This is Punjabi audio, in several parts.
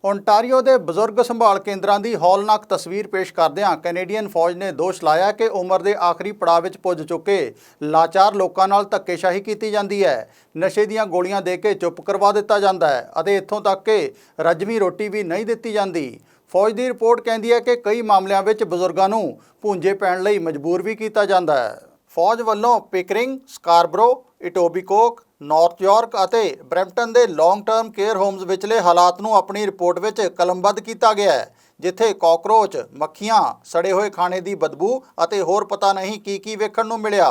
ओंटारियो ਦੇ ਬਜ਼ੁਰਗ ਸੰਭਾਲ ਕੇਂਦਰਾਂ ਦੀ ਹੌਲਨਾਕ ਤਸਵੀਰ ਪੇਸ਼ ਕਰਦਿਆਂ ਕੈਨੇਡੀਅਨ ਫੌਜ ਨੇ ਦੋਸ਼ ਲਾਇਆ ਕਿ ਉਮਰ ਦੇ ਆਖਰੀ ਪੜਾਅ ਵਿੱਚ ਪੁੱਜ ਚੁੱਕੇ ਲਾਚਾਰ ਲੋਕਾਂ ਨਾਲ ਧੱਕੇਸ਼ਾਹੀ ਕੀਤੀ ਜਾਂਦੀ ਹੈ। ਨਸ਼ੇ ਦੀਆਂ ਗੋਲੀਆਂ ਦੇ ਕੇ ਚੁੱਪ ਕਰਵਾ ਦਿੱਤਾ ਜਾਂਦਾ ਹੈ ਅਤੇ ਇੱਥੋਂ ਤੱਕ ਕਿ ਰੱਜਵੀਂ ਰੋਟੀ ਵੀ ਨਹੀਂ ਦਿੱਤੀ ਜਾਂਦੀ। ਫੌਜ ਦੀ ਰਿਪੋਰਟ ਕਹਿੰਦੀ ਹੈ ਕਿ ਕਈ ਮਾਮਲਿਆਂ ਵਿੱਚ ਬਜ਼ੁਰਗਾਂ ਨੂੰ ਭੁੰਜੇ ਪੈਣ ਲਈ ਮਜਬੂਰ ਵੀ ਕੀਤਾ ਜਾਂਦਾ ਹੈ। ਫੌਜ ਵੱਲੋਂ ਪਿਕਰਿੰਗ, ਸਕਾਰਬਰੋ, ਇਟੋਬੀਕੋਕ, ਨਾਰਥ ਯਾਰਕ ਅਤੇ ਬਰੈਂਪਟਨ ਦੇ ਲੌਂਗ ਟਰਮ ਕੇਅਰ ਹੋਮਸ ਵਿਚਲੇ ਹਾਲਾਤ ਨੂੰ ਆਪਣੀ ਰਿਪੋਰਟ ਵਿੱਚ ਕਲਮਬੱਧ ਕੀਤਾ ਗਿਆ ਹੈ, ਜਿੱਥੇ ਕਾਕਰੋਚ, ਮੱਖੀਆਂ, ਸੜੇ ਹੋਏ ਖਾਣੇ ਦੀ ਬਦਬੂ ਅਤੇ ਹੋਰ ਪਤਾ ਨਹੀਂ ਕੀ ਵੇਖਣ ਨੂੰ ਮਿਲਿਆ।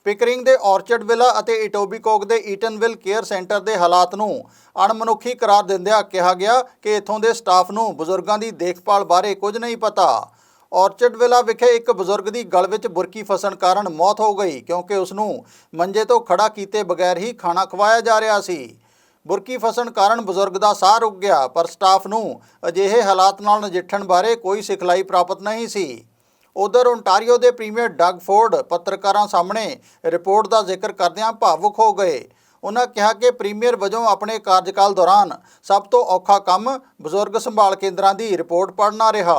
ਪਿਕਰਿੰਗ ਦੇ ਆਰਚਰਡ ਵਿਲਾ ਅਤੇ ਇਟੋਬੀਕੋਕ ਦੇ ਈਟਨਵਿਲ ਕੇਅਰ ਸੈਂਟਰ ਦੇ ਹਾਲਾਤ ਨੂੰ ਅਣਮਨੁੱਖੀ ਕਰਾਰ ਦਿੰਦਿਆਂ ਕਿਹਾ ਗਿਆ ਕਿ ਇੱਥੋਂ ਦੇ ਸਟਾਫ ਨੂੰ ਬਜ਼ੁਰਗਾਂ ਦੀ ਦੇਖਭਾਲ ਬਾਰੇ ਕੁਝ ਨਹੀਂ ਪਤਾ। ਆਰਚਰਡ ਵਿਲਾ ਵਿਖੇ ਇੱਕ ਬਜ਼ੁਰਗ ਦੀ ਗਲ ਵਿੱਚ ਬੁਰਕੀ ਫਸਣ ਕਾਰਨ ਮੌਤ ਹੋ ਗਈ ਕਿਉਂਕਿ ਉਸ ਨੂੰ ਮੰਜੇ ਤੋਂ ਖੜਾ ਕੀਤੇ ਬਗੈਰ ਹੀ ਖਾਣਾ ਖਵਾਇਆ ਜਾ ਰਿਹਾ ਸੀ। ਬੁਰਕੀ ਫਸਣ ਕਾਰਨ ਬਜ਼ੁਰਗ ਦਾ ਸਾਹ ਰੁਕ ਗਿਆ, ਪਰ ਸਟਾਫ ਨੂੰ ਅਜਿਹੇ ਹਾਲਾਤ ਨਾਲ ਨਜਿੱਠਣ ਬਾਰੇ ਕੋਈ ਸਿਖਲਾਈ ਪ੍ਰਾਪਤ ਨਹੀਂ ਸੀ। ਉਧਰ ਓਂਟਾਰੀਓ ਦੇ ਪ੍ਰੀਮੀਅਰ ਡਗ ਫੋਰਡ ਪੱਤਰਕਾਰਾਂ ਸਾਹਮਣੇ ਰਿਪੋਰਟ ਦਾ ਜ਼ਿਕਰ ਕਰਦਿਆਂ ਭਾਵੁਕ ਹੋ ਗਏ। ਉਹਨਾਂ ਕਿਹਾ ਕਿ ਪ੍ਰੀਮੀਅਰ ਵਜੋਂ ਆਪਣੇ ਕਾਰਜਕਾਲ ਦੌਰਾਨ ਸਭ ਤੋਂ ਔਖਾ ਕੰਮ ਬਜ਼ੁਰਗ ਸੰਭਾਲ ਕੇਂਦਰਾਂ ਦੀ ਰਿਪੋਰਟ ਪੜ੍ਹਨਾ ਰਿਹਾ।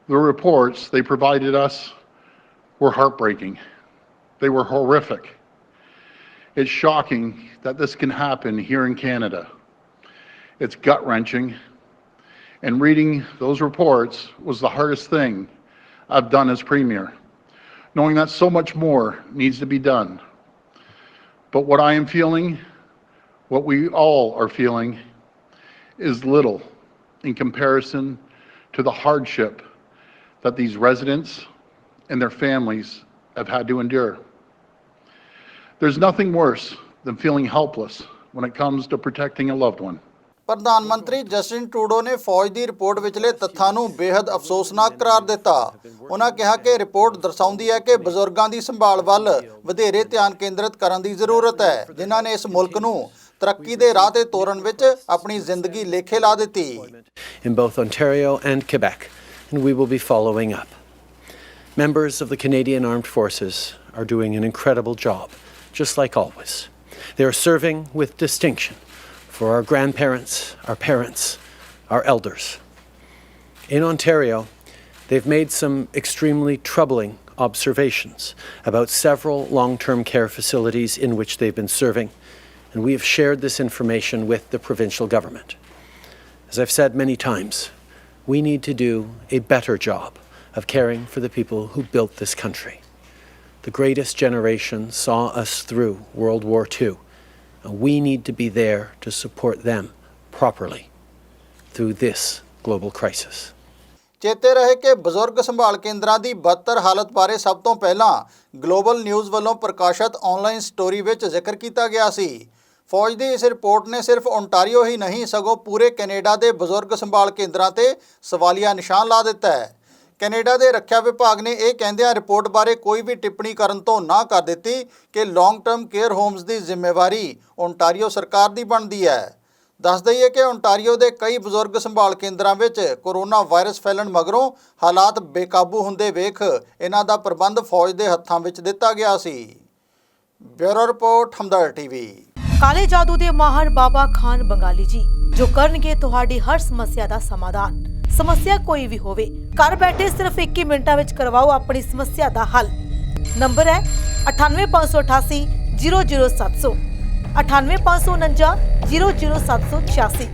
The reports they provided us were heartbreaking. They were horrific. It's shocking that this can happen here in Canada. It's gut-wrenching. And reading those reports was the hardest thing I've done as Premier, knowing that so much more needs to be done. But what I am feeling, what we all are feeling, is little in comparison to the hardship that these residents and their families have had to endure. There's nothing worse than feeling helpless when it comes to protecting a loved one. ਪ੍ਰਧਾਨ ਮੰਤਰੀ ਜਸਟਿਨ ਟਰੂਡੋ ਨੇ ਫੌਜ ਦੀ ਰਿਪੋਰਟ ਵਿਚਲੇ ਤੱਥਾਂ ਨੂੰ ਬੇहद ਅਫਸੋਸਨਾਕ ਕਰਾਰ ਦਿੱਤਾ। ਉਹਨਾਂ ਕਿਹਾ ਕਿ ਰਿਪੋਰਟ ਦਰਸਾਉਂਦੀ ਹੈ ਕਿ ਬਜ਼ੁਰਗਾਂ ਦੀ ਸੰਭਾਲ ਵੱਲ ਵਧੇਰੇ ਧਿਆਨ ਕੇਂਦਰਿਤ ਕਰਨ ਦੀ ਜ਼ਰੂਰਤ ਹੈ, ਜਿਨ੍ਹਾਂ ਨੇ ਇਸ ਮੁਲਕ ਨੂੰ ਤਰੱਕੀ ਦੇ ਰਾਹ ਤੇ ਤੋਰਨ ਵਿੱਚ ਆਪਣੀ ਜ਼ਿੰਦਗੀ ਲੇਖੇ ਲਾ ਦਿੱਤੀ। In both Ontario and Quebec, and we will be following up. Members of the Canadian Armed Forces are doing an incredible job, just like always. They are serving with distinction for our grandparents, our parents, our elders. In Ontario, they've made some extremely troubling observations about several long-term care facilities in which they've been serving, and we have shared this information with the provincial government. As I've said many times, we need to do a better job of caring for the people who built this country. The greatest generation saw us through World War II, and we need to be there to support them properly through this global crisis. ਚੇਤੇ ਰਹੇ ਕਿ ਬਜ਼ੁਰਗ ਸੰਭਾਲ ਕੇਂਦਰਾਂ ਦੀ ਬਦਤਰ ਹਾਲਤ ਬਾਰੇ ਸਭ ਤੋਂ ਪਹਿਲਾਂ ਗਲੋਬਲ ਨਿਊਜ਼ ਵੱਲੋਂ ਪ੍ਰਕਾਸ਼ਿਤ ਆਨਲਾਈਨ ਸਟੋਰੀ ਵਿੱਚ ਜ਼ਿਕਰ ਕੀਤਾ ਗਿਆ ਸੀ। ਫੌਜ ਦੀ ਇਸ ਰਿਪੋਰਟ ਨੇ ਸਿਰਫ ਓਂਟਾਰੀਓ ਹੀ ਨਹੀਂ ਸਗੋਂ ਪੂਰੇ ਕੈਨੇਡਾ ਦੇ ਬਜ਼ੁਰਗ ਸੰਭਾਲ ਕੇਂਦਰਾਂ ਤੇ ਸਵਾਲੀਆ ਨਿਸ਼ਾਨ ਲਾ ਦਿੱਤਾ ਹੈ। ਕੈਨੇਡਾ ਦੇ ਰੱਖਿਆ ਵਿਭਾਗ ਨੇ ਇਹ ਕਹਿੰਦਿਆਂ ਰਿਪੋਰਟ ਬਾਰੇ ਕੋਈ ਵੀ ਟਿੱਪਣੀ ਕਰਨ ਤੋਂ ਨਾ ਕਰ ਦਿੱਤੀ ਕਿ ਲੌਂਗ ਟਰਮ ਕੇਅਰ ਹੋਮਸ ਦੀ ਜ਼ਿੰਮੇਵਾਰੀ ਓਂਟਾਰੀਓ ਸਰਕਾਰ ਦੀ ਬਣਦੀ ਹੈ। ਦੱਸ ਦਈਏ ਕਿ ਓਂਟਾਰੀਓ ਦੇ ਕਈ ਬਜ਼ੁਰਗ ਸੰਭਾਲ ਕੇਂਦਰਾਂ ਵਿੱਚ ਕੋਰੋਨਾ ਵਾਇਰਸ ਫੈਲਣ ਮਗਰੋਂ ਹਾਲਾਤ ਬੇਕਾਬੂ ਹੁੰਦੇ ਵੇਖ ਇਹਨਾਂ ਦਾ ਪ੍ਰਬੰਧ ਫੌਜ ਦੇ ਹੱਥਾਂ ਵਿੱਚ ਦਿੱਤਾ ਗਿਆ ਸੀ। Bureau report ਹਮਦਰ TV. ਕਾਲੇ ਜਾਦੂ ਦੇ ਮਾਹਰ ਬਾਬਾ ਖਾਨ ਬੰਗਾਲੀ ਜੀ ਜੋ ਕਰਨਗੇ ਤੁਹਾਡੀ ਹਰ ਸਮੱਸਿਆ ਦਾ ਸਮਾਧਾਨ। ਸਮੱਸਿਆ ਕੋਈ ਵੀ ਹੋਵੇ, ਘਰ ਬੈਠੇ ਸਿਰਫ 21 ਮਿੰਟਾਂ ਵਿੱਚ ਕਰਵਾਓ ਆਪਣੀ ਸਮੱਸਿਆ ਦਾ ਹੱਲ। ਨੰਬਰ ਹੈ 9858 00700 9859 00786।